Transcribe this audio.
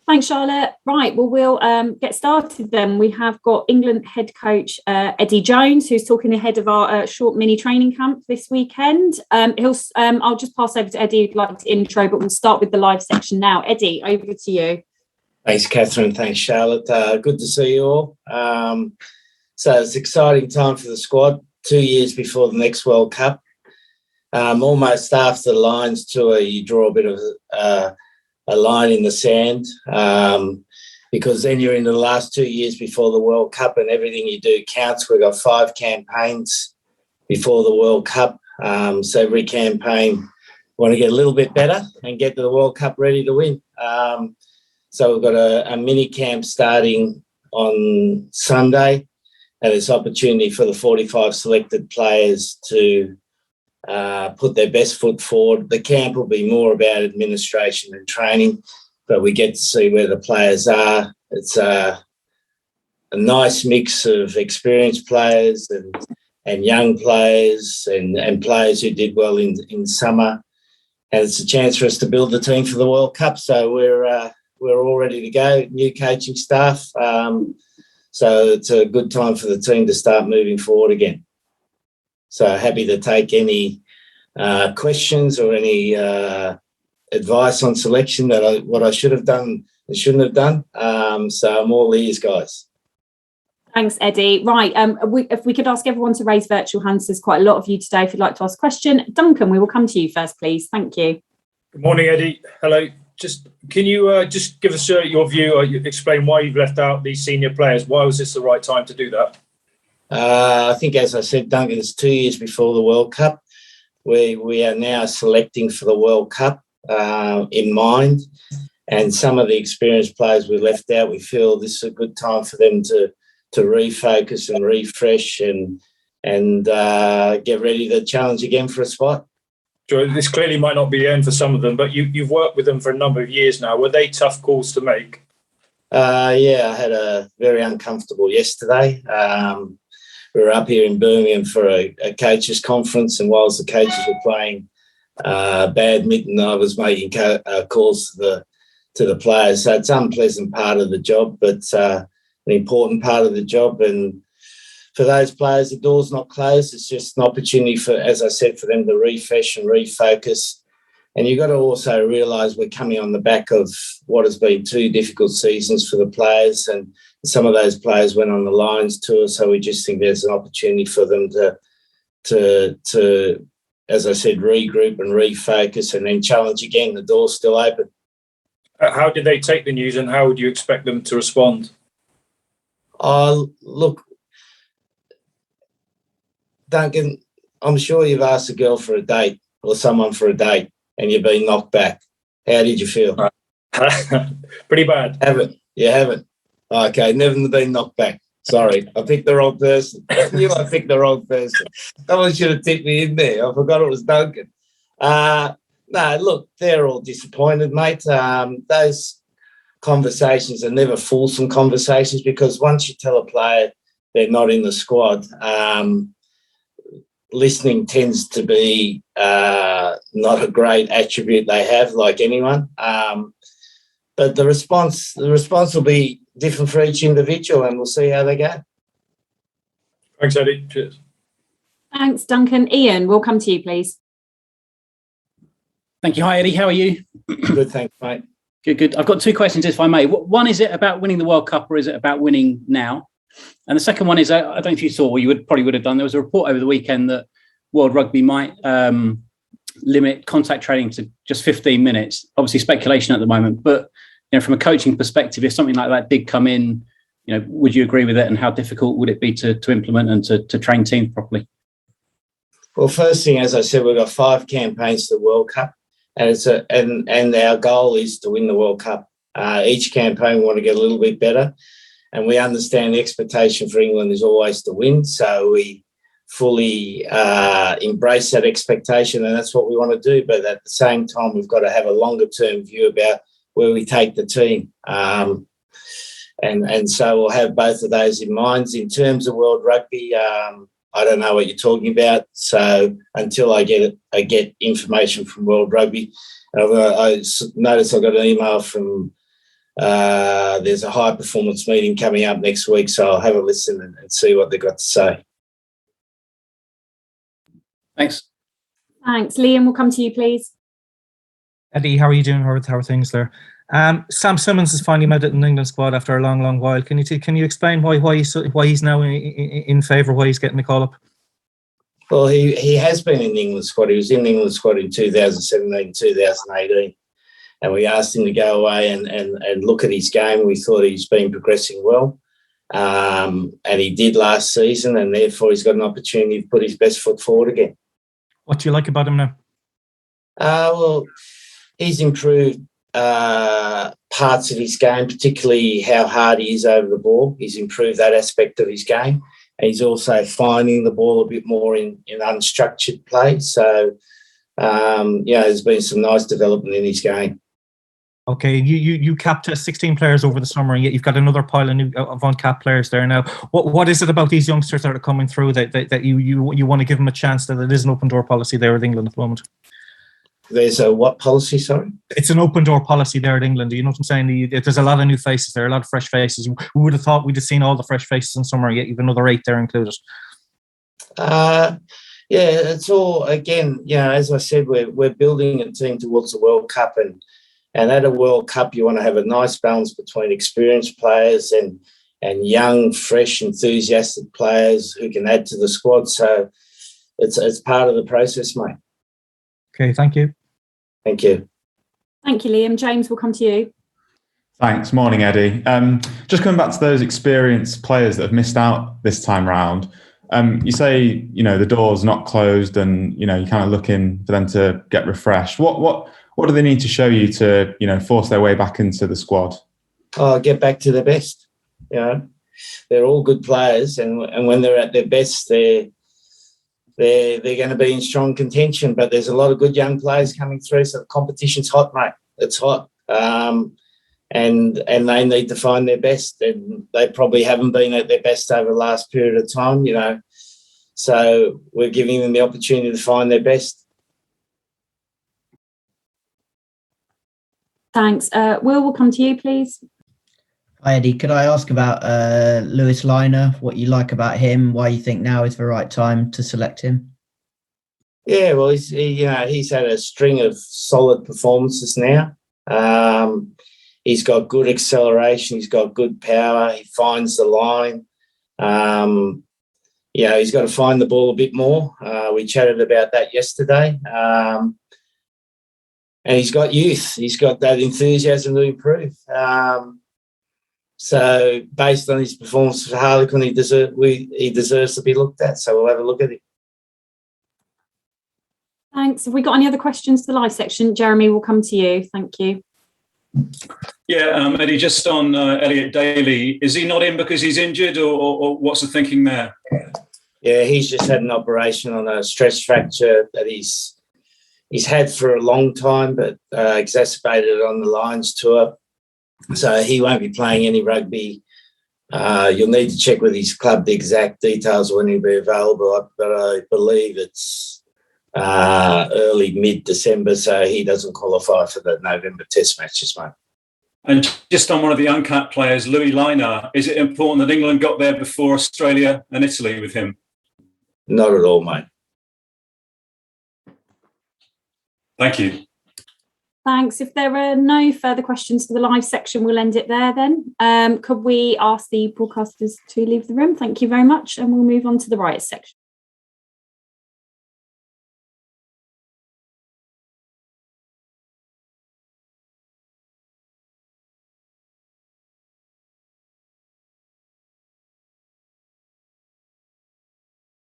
Thanks, Charlotte. Right, well, we'll get started then. We have got England head coach Eddie Jones, who's talking ahead of our short mini training camp this weekend. I'll just pass over to Eddie who'd like to intro, but we'll start with the live section now. Eddie, over to you. Thanks, Catherine. Thanks, Charlotte. Good to see you all. So it's an exciting time for the squad, 2 years before the next World Cup. Almost after the Lions tour, you draw a bit of a line in the sand because then you're in the last 2 years before the World Cup and everything you do counts. We've got 5 campaigns before the World Cup. So every campaign, want to get a little bit better and get to the World Cup ready to win. So we've got a mini camp starting on Sunday, and it's opportunity for the 45 selected players to put their best foot forward. The camp will be more about administration and training, but we get to see where the players are. It's a nice mix of experienced players and young players and players who did well in summer. And it's a chance for us to build the team for the World Cup. So we're all ready to go, new coaching staff. So it's a good time for the team to start moving forward again. So happy to take any questions or any advice on selection what I should have done and shouldn't have done. So I'm all ears, guys. Thanks, Eddie. Right, if we could ask everyone to raise virtual hands, there's quite a lot of you today. If you'd like to ask a question, Duncan, we will come to you first, please. Thank you. Good morning, Eddie. Hello. Can you just give us your view or explain why you've left out these senior players? Why was this the right time to do that? I think, as I said, Duncan, it's 2 years before the World Cup. We are now selecting for the World Cup in mind, and some of the experienced players we left out, we feel this is a good time for them to refocus and refresh and get ready to challenge again for a spot. So this clearly might not be the end for some of them, but you've worked with them for a number of years now. Were they tough calls to make? Yeah, I had a very uncomfortable yesterday. We were up here in Birmingham for a coaches conference, and whilst the coaches were playing badminton, I was making calls to the players. So it's an unpleasant part of the job, but an important part of the job. And for those players, the door's not closed. It's just an opportunity for, as I said, for them to refresh and refocus. And you've got to also realise we're coming on the back of what has been 2 difficult seasons for the players, and some of those players went on the Lions tour. So we just think there's an opportunity for them to as I said, regroup and refocus and then challenge again. The door's still open. How did they take the news, and how would you expect them to respond? Look, Duncan, I'm sure you've asked a girl for a date or someone for a date and you've been knocked back. How did you feel? Pretty bad. Haven't? You haven't? Okay, never been knocked back. Sorry, I picked the wrong person. I knew I picked the wrong person. Someone should have tipped me in there. I forgot it was Duncan. No, look, they're all disappointed, mate. Those conversations are never fulsome conversations, because once you tell a player they're not in the squad, listening tends to be not a great attribute they have, like anyone. But the response will be different for each individual, and we'll see how they go. Thanks, Eddie. Cheers. Thanks, Duncan. Ian, we'll come to you, please. Thank you. Hi, Eddie. How are you? Good, thanks, mate. Good. I've got 2 questions, if I may. One, is it about winning the World Cup, or is it about winning now? And the second one is, I don't know if you saw, or you probably would have done, there was a report over the weekend that World Rugby might limit contact training to just 15 minutes. Obviously speculation at the moment, but from a coaching perspective, if something like that did come in, would you agree with it, and how difficult would it be to implement and to train teams properly? Well, first thing, as I said, we've got 5 campaigns to the World Cup, and and our goal is to win the World Cup. Each campaign we want to get a little bit better, and we understand the expectation for England is always to win. So we fully embrace that expectation, and that's what we want to do. But at the same time, we've got to have a longer-term view about where we take the team. And so we'll have both of those in mind. In terms of World Rugby, I don't know what you're talking about. So until I get information from World Rugby, I noticed I got an email from there's a high performance meeting coming up next week, so I'll have a listen and see what they've got to say. Thanks. Thanks. Liam, we'll come to you, please. Eddie, how are you doing? How are things there? Sam Simmons has finally made it in the England squad after a long while. Can you explain why he's now in favour? Why he's getting the call up? Well, he has been in the England squad. He was in the England squad in 2017, 2018, and we asked him to go away and look at his game. We thought he's been progressing well, and he did last season, and therefore he's got an opportunity to put his best foot forward again. What do you like about him now? Well, he's improved parts of his game, particularly how hard he is over the ball. He's improved that aspect of his game. And he's also finding the ball a bit more in unstructured play. So, there's been some nice development in his game. Okay, you capped 16 players over the summer, and yet you've got another pile of new uncapped players there now. What is it about these youngsters that are coming through that you want to give them a chance, that it is an open door policy there at England at the moment? There's a what policy, sorry? It's an open door policy there at England. You know what I'm saying? There's a lot of new faces there, a lot of fresh faces. We would have thought we'd have seen all the fresh faces in summer, yet you've another 8 there included. It's all, again, as I said, we're building a team towards the World Cup, and at a World Cup, you want to have a nice balance between experienced players and young, fresh, enthusiastic players who can add to the squad. So it's part of the process, mate. Okay, thank you. Thank you. Thank you, Liam. James, we'll come to you. Thanks. Morning, Eddie. Just coming back to those experienced players that have missed out this time round. You say, the door's not closed, and you're kind of looking for them to get refreshed. What do they need to show you to, force their way back into the squad? Get back to their best. They're all good players, and when they're at their best, they're going to be in strong contention. But there's a lot of good young players coming through, so the competition's hot, mate. It's hot, and they need to find their best, and they probably haven't been at their best over the last period of time. So we're giving them the opportunity to find their best. Thanks. Will, we'll come to you, please. Hi, Eddie. Could I ask about Lewis Liner, what you like about him, why you think now is the right time to select him? Yeah, well, he's had a string of solid performances now. He's got good acceleration. He's got good power. He finds the line. He's got to find the ball a bit more. We chatted about that yesterday. And he's got youth. He's got that enthusiasm to improve. So based on his performance for Harlequin, he deserves to be looked at. So we'll have a look at it. Thanks. Have we got any other questions for the live section? Jeremy, we'll come to you. Thank you. Yeah, Eddie, just on Elliot Daly, is he not in because he's injured, or what's the thinking there? Yeah, he's just had an operation on a stress fracture that he's had for a long time, but exacerbated on the Lions tour. So he won't be playing any rugby. You'll need to check with his club the exact details when he'll be available, but I believe it's early, mid-December, so he doesn't qualify for the November test matches, mate. And just on one of the uncapped players, Louis Liner, is it important that England got there before Australia and Italy with him? Not at all, mate. Thank you. Thanks. If there are no further questions for the live section, we'll end it there then. Could we ask the broadcasters to leave the room? Thank you very much. And we'll move on to the riot section.